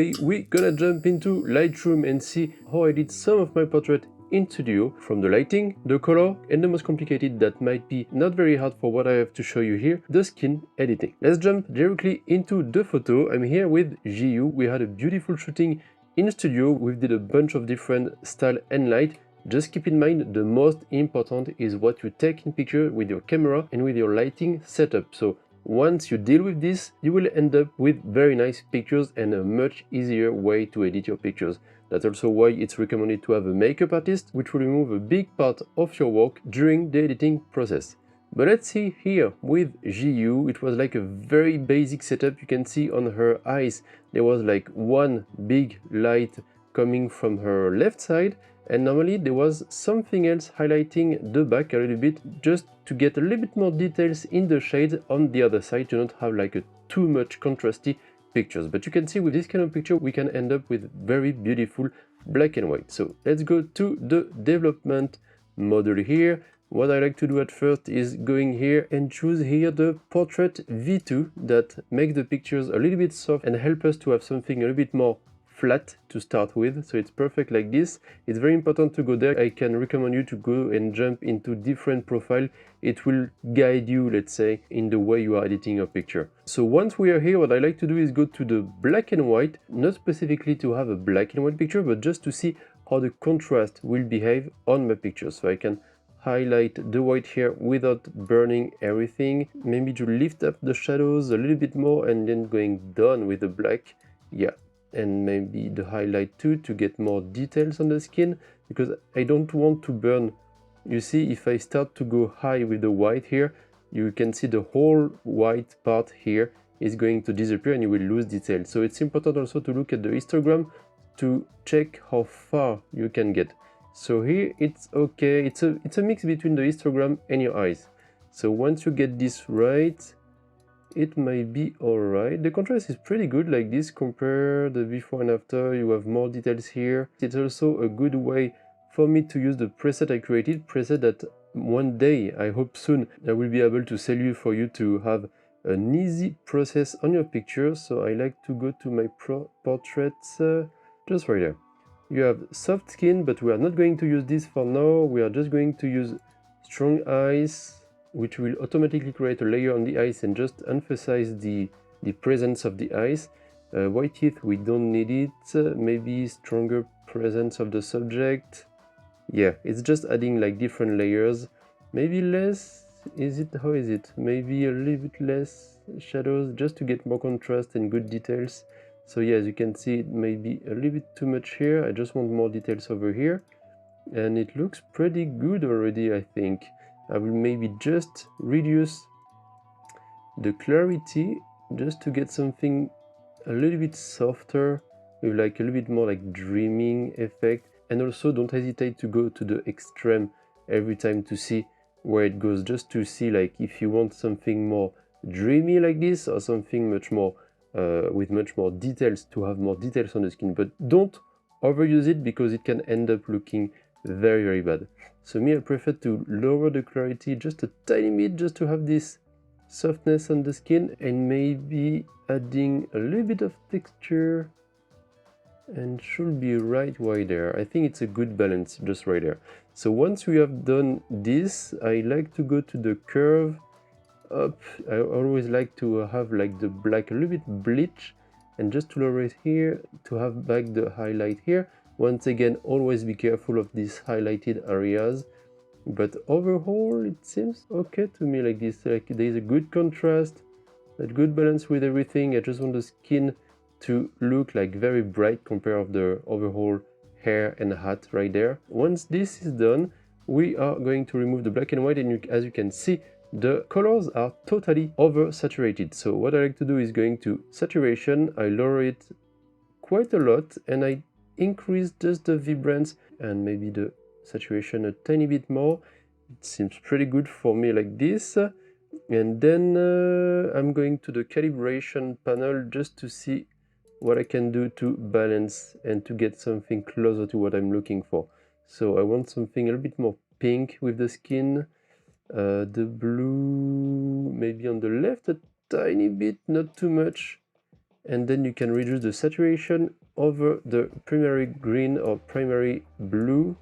We're gonna jump into Lightroom and see how I did some of my portrait in studio, from the lighting, the color, and the most complicated that might be not very hard for what I have to show you here, the skin editing. Let's jump directly into the photo. I'm here with GIII. We had a beautiful shooting in studio. We did a bunch of different style and light. Just keep in mind, the most important is what you take in picture with your camera and with your lighting setup. So once you deal with this, you will end up with very nice pictures and a much easier way to edit your pictures. That's also why it's recommended to have a makeup artist, which will remove a big part of your work during the editing process. But let's see here with GIII, it was like a very basic setup. You can see on her eyes, there was like one big light coming from her left side, and normally there was something else highlighting the back a little bit, just to get a little bit more details in the shade on the other side, to not have like a too much contrasty pictures. But you can see with this kind of picture we can end up with very beautiful black and white. So let's go to the development model here. What I like to do at first is going here and choose here the Portrait V2 that make the pictures a little bit soft and help us to have something a little bit more flat to start with. So it's perfect like this. It's very important to go there. I can recommend you to go and jump into different profile. It will guide you, let's say, in the way you are editing your picture. So once we are here, what I like to do is go to the black and white, not specifically to have a black and white picture, but just to see how the contrast will behave on my picture. So I can highlight the white here without burning everything, maybe to lift up the shadows a little bit more, and then going down with the black. Yeah, and maybe the highlight too, to get more details on the skin, because I don't want to burn. You see, if I start to go high with the white here, you can see the whole white part here is going to disappear and you will lose detail. So it's important also to look at the histogram to check how far you can get. So here it's okay, it's a mix between the histogram and your eyes. So once you get this right, it might be alright. The contrast is pretty good like this. Compare the before and after, you have more details here. It's also a good way for me to use the preset I created, preset that one day, I hope soon, I will be able to sell you for you to have an easy process on your pictures. So I like to go to my portraits, just right there. You have soft skin, but we are not going to use this for now. We are just going to use strong eyes, which will automatically create a layer on the eyes and just emphasize the presence of the eyes. White teeth, we don't need it. Maybe stronger presence of the subject. Yeah, it's just adding like different layers. Maybe less, is it? How is it? Maybe a little bit less shadows, just to get more contrast and good details. So yeah, as you can see, it may be a little bit too much here. I just want more details over here. And it looks pretty good already, I think. I will maybe just reduce the clarity just to get something a little bit softer, with like a little bit more like dreaming effect. And also don't hesitate to go to the extreme every time to see where it goes, just to see like if you want something more dreamy like this, or something much more with much more details, to have more details on the skin. But don't overuse it, because it can end up looking very, very bad. So me, I prefer to lower the clarity just a tiny bit, just to have this softness on the skin, and maybe adding a little bit of texture, and should be right there. I think it's a good balance just right there. So once we have done this, I like to go to the curve up. I always like to have like the black a little bit bleach, and just to lower it here, to have back the highlight here. Once again, always be careful of these highlighted areas, but overall it seems okay to me like this. Like there's a good contrast, a good balance with everything. I just want the skin to look like very bright compared to the overall hair and hat right there. Once this is done, we are going to remove the black and white, and as you can see, the colors are totally oversaturated. So what I like to do is going to saturation, I lower it quite a lot, and I increase just the vibrance and maybe the saturation a tiny bit more. It seems pretty good for me like this. And then I'm going to the calibration panel just to see what I can do to balance and to get something closer to what I'm looking for. So I want something a little bit more pink with the skin. The blue maybe on the left a tiny bit, not too much. and then you can reduce the saturation over the primary green or primary blue.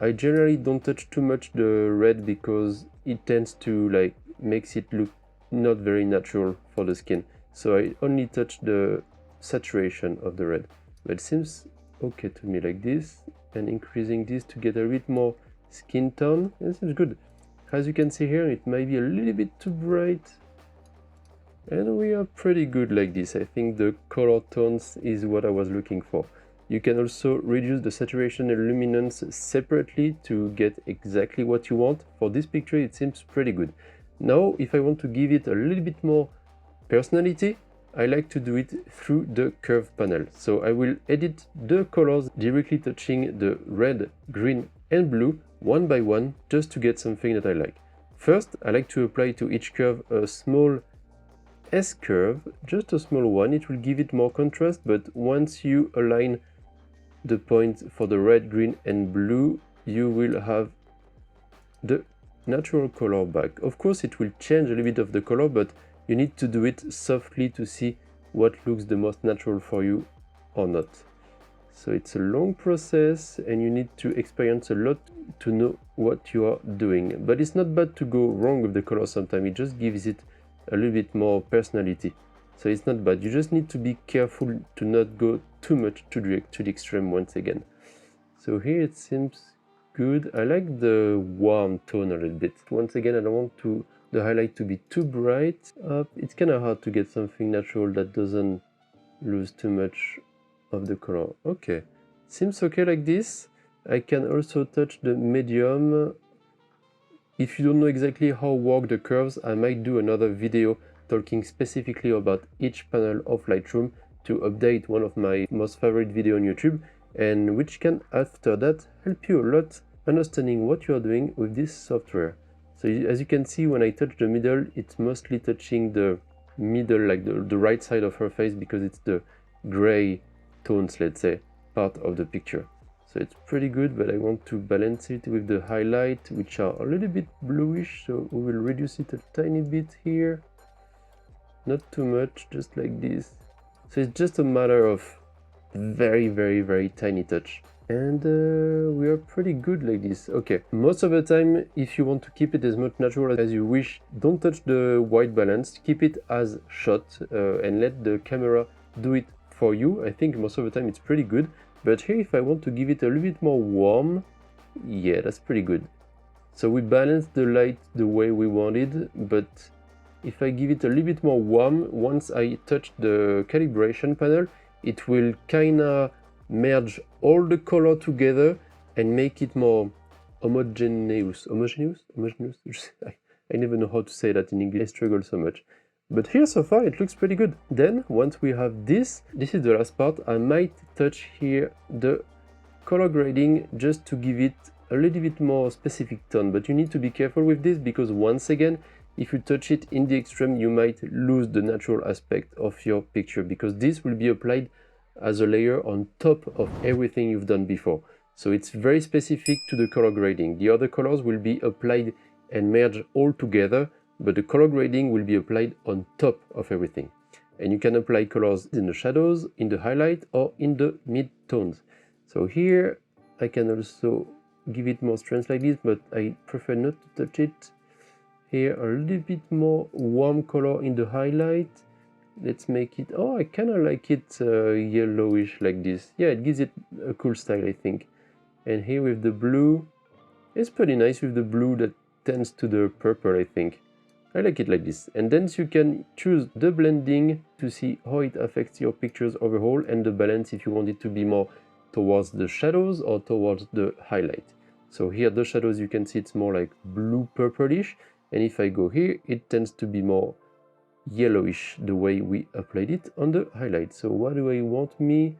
I generally don't touch too much the red because it tends to like makes it look not very natural for the skin. So I only touch the saturation of the red. But it seems okay to me like this, and increasing this to get a bit more skin tone. This is good. As you can see here, it might be a little bit too bright. And we are pretty good like this. I think the color tones is what I was looking for. You can also reduce the saturation and luminance separately to get exactly what you want. For this picture, it seems pretty good. Now, if I want to give it a little bit more personality, I like to do it through the curve panel. So I will edit the colors directly touching the red, green, and blue one by one, just to get something that I like. First, I like to apply to each curve a small S curve, just a small one. It will give it more contrast, but once you align the point for the red, green, and blue, you will have the natural color back. Of course, it will change a little bit of the color, but you need to do it softly to see what looks the most natural for you or not. So it's a long process and you need to experience a lot to know what you are doing. But it's not bad to go wrong with the color sometimes. It just gives it a little bit more personality. So it's not bad. You just need to be careful to not go too much to the extreme once again. So here it seems good. I like the warm tone a little bit. Once again, I don't want the highlight to be too bright. It's kind of hard to get something natural that doesn't lose too much of the color. Okay, seems okay like this. I can also touch the medium. If you don't know exactly how work the curves, I might do another video talking specifically about each panel of Lightroom to update one of my most favorite video on YouTube, and which can after that help you a lot understanding what you are doing with this software. So as you can see, when I touch the middle, it's mostly touching the middle, like the right side of her face, because it's the gray tones, let's say, part of the picture. So it's pretty good, but I want to balance it with the highlight, which are a little bit bluish, so we will reduce it a tiny bit here. Not too much, just like this. So it's just a matter of very, very, very tiny touch. And we are pretty good like this. Okay, most of the time, if you want to keep it as much natural as you wish, don't touch the white balance, keep it as shot and let the camera do it for you. I think most of the time it's pretty good. But here, if I want to give it a little bit more warm, yeah, that's pretty good. So we balance the light the way we wanted, but if I give it a little bit more warm, once I touch the calibration panel, it will kinda merge all the color together and make it more homogeneous. Homogeneous? I never know how to say that in English, I struggle so much. But here so far it looks pretty good. Then once we have this is the last part. I might touch here the color grading just to give it a little bit more specific tone, but you need to be careful with this because once again, if you touch it in the extreme, you might lose the natural aspect of your picture because this will be applied as a layer on top of everything you've done before. So it's very specific to the color grading. The other colors will be applied and merged all together, but the color grading will be applied on top of everything. And you can apply colors in the shadows, in the highlight, or in the mid-tones. So here I can also give it more strength like this, but I prefer not to touch it. Here a little bit more warm color in the highlight. Let's make it, oh, I kind of like it yellowish like this. Yeah, it gives it a cool style, I think. And here with the blue, it's pretty nice with the blue that tends to the purple, I think. I like it like this. And then you can choose the blending to see how it affects your pictures overall and the balance if you want it to be more towards the shadows or towards the highlight. So here the shadows, you can see it's more like blue purplish, and if I go here it tends to be more yellowish the way we applied it on the highlight. So what do I want me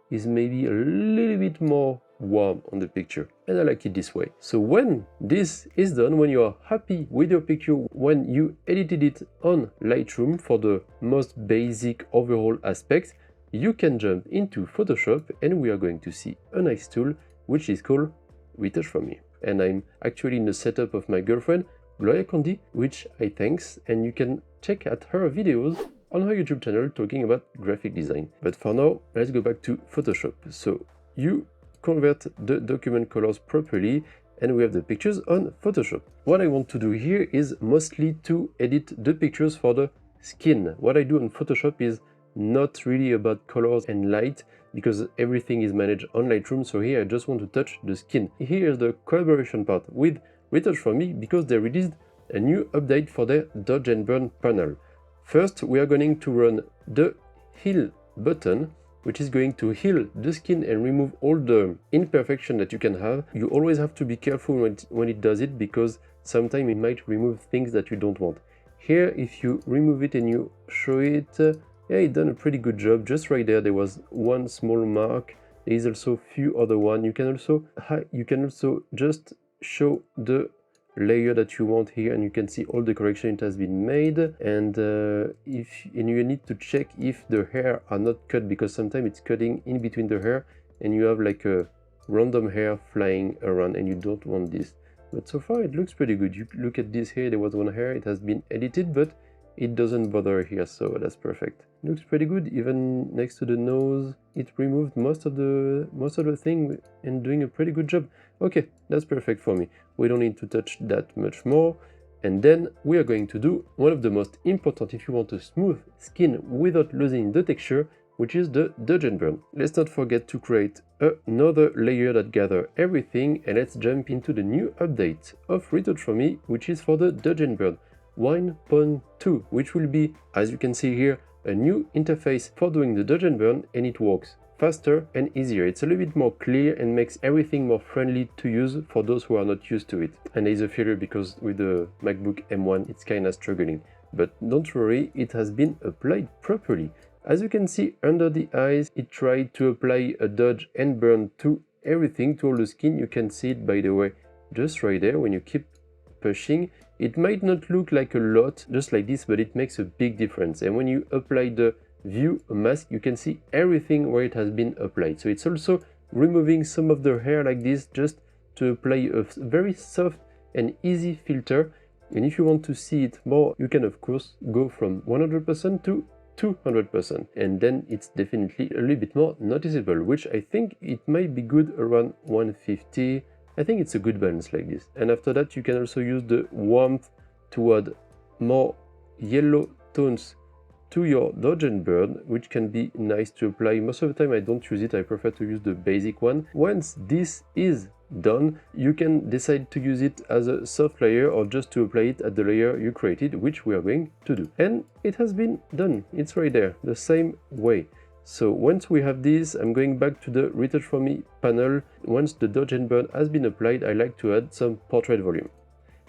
is maybe a little bit more warm on the picture, and I like it this way. So when this is done, when you are happy with your picture, when you edited it on Lightroom for the most basic overall aspects, you can jump into Photoshop and we are going to see a nice tool which is called Retouch for Me. And I'm actually in the setup of my girlfriend Gloria Condi, which I thanks, and you can check out her videos on our YouTube channel talking about graphic design. But for now, let's go back to Photoshop. So you convert the document colors properly, and we have the pictures on Photoshop. What I want to do here is mostly to edit the pictures for the skin. What I do on Photoshop is not really about colors and light, because everything is managed on Lightroom. So here I just want to touch the skin. Here is the collaboration part with Retouch For Me, because they released a new update for their dodge and burn panel. First, we are going to run the heal button, which is going to heal the skin and remove all the imperfection that you can have. You always have to be careful when it does it, because sometimes it might remove things that you don't want. Here, if you remove it and you show it, yeah, it done a pretty good job. Just right there was one small mark. There is also a few other one. You can also just show the layer that you want here, and you can see all the correction it has been made. And you need to check if the hair are not cut, because sometimes it's cutting in between the hair and you have like a random hair flying around, and you don't want this. But so far it looks pretty good. You look at this here, there was one hair, it has been edited, but it doesn't bother here, so that's perfect. Looks pretty good. Even next to the nose, it removed most of the thing and doing a pretty good job. Okay, that's perfect for me. We don't need to touch that much more. And then we are going to do one of the most important if you want a smooth skin without losing the texture, which is the dodge and burn. Let's not forget to create another layer that gather everything, and let's jump into the new update of Retouch For Me, which is for the dodge and burn 1.2, which will be, as you can see here, a new interface for doing the dodge and burn, and it works faster and easier. It's a little bit more clear and makes everything more friendly to use for those who are not used to it. And there is a failure because with the MacBook M1 it's kinda struggling. But don't worry, it has been applied properly. As you can see under the eyes, it tried to apply a dodge and burn to everything, to all the skin. You can see it, by the way, just right there. When you keep pushing, it might not look like a lot, just like this, but it makes a big difference. And when you apply the view mask, you can see everything where it has been applied. So it's also removing some of the hair like this, just to apply a very soft and easy filter. And if you want to see it more, you can of course go from 100% to 200%, and then it's definitely a little bit more noticeable, which I think it might be good around 150. I think it's a good balance like this. And after that, you can also use the warmth to add more yellow tones to your dodge and burn, which can be nice to apply. Most of the time I don't use it, I prefer to use the basic one. Once this is done, you can decide to use it as a soft layer or just to apply it at the layer you created, which we are going to do. And it has been done. It's right there, the same way. So once we have this, I'm going back to the Retouch For Me panel. Once the dodge and burn has been applied, I like to add some portrait volume.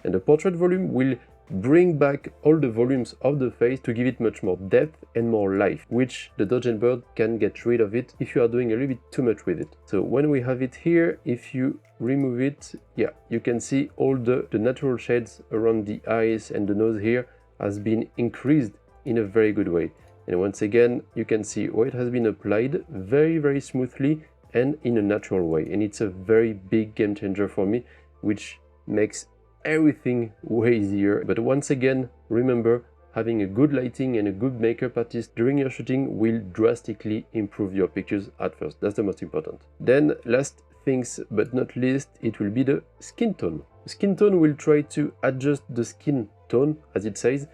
And the portrait volume will bring back all the volumes of the face to give it much more depth and more life, which the dodge and burn can get rid of it if you are doing a little bit too much with it. So when we have it here, if you remove it, yeah, you can see all the natural shades around the eyes and the nose here has been increased in a very good way. And once again, you can see where it has been applied very, very smoothly and in a natural way. And it's a very big game changer for me, which makes everything way easier. But once again, remember, having a good lighting and a good makeup artist during your shooting will drastically improve your pictures at first. That's the most important. Then last things but not least, it will be the skin tone. Skin tone will try to adjust the skin tone, as it says,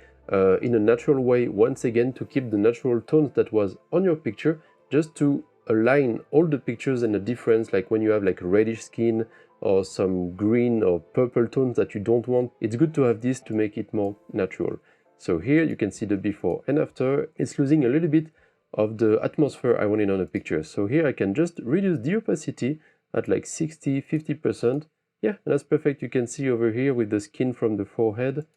in a natural way, once again, to keep the natural tones that was on your picture, just to align all the pictures and the difference, like when you have like reddish skin or some green or purple tones that you don't want. It's good to have this to make it more natural. So here you can see the before and after. It's losing a little bit of the atmosphere I wanted on a picture. So here I can just reduce the opacity at like 60-50%. Yeah, that's perfect. You can see over here with the skin from the forehead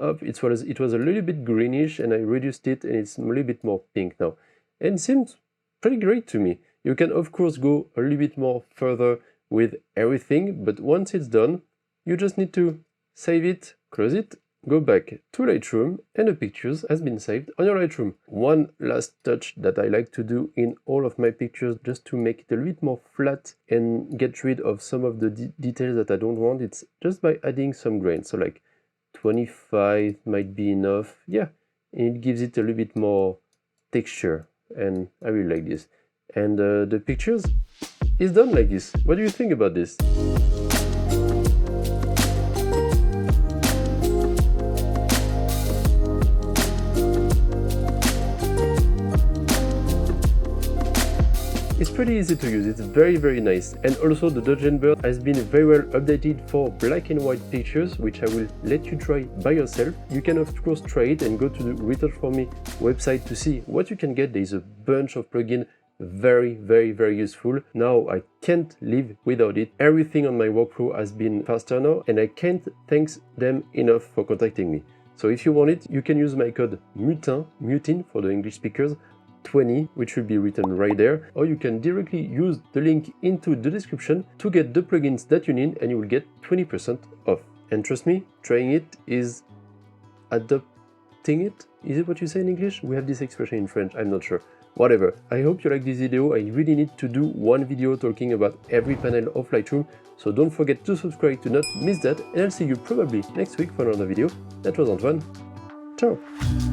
up, it was a little bit greenish, and I reduced it and it's a little bit more pink now, and it seems pretty great to me. You can of course go a little bit more further with everything, but once it's done, you just need to save it, close it, go back to Lightroom, and the pictures has been saved on your Lightroom. One last touch that I like to do in all of my pictures, just to make it a little bit more flat and get rid of some of the details that I don't want, it's just by adding some grain. So like 25 might be enough. Yeah, and it gives it a little bit more texture, and I really like this. And the pictures is done like this. What do you think about this? It's pretty easy to use, it's very nice. And also the Dodge Bird has been very well updated for black and white pictures, which I will let you try by yourself. You can of course try it and go to the Research For Me website to see what you can get. There's a bunch of plugins, very useful. Now I can't live without it. Everything on my workflow has been faster now, and I can't thank them enough for contacting me. So if you want it, you can use my code MUTIN for the English speakers, 20, which will be written right there, or you can directly use the link into the description to get the plugins that you need, and you will get 20% off. And trust me, trying it is adopting it. Is it what you say in English? We have this expression in French, I'm not sure. Whatever. I hope you like this video. I really need to do one video talking about every panel of Lightroom, so don't forget to subscribe to not miss that, and I'll see you probably next week for another video. That was Antoine. Ciao!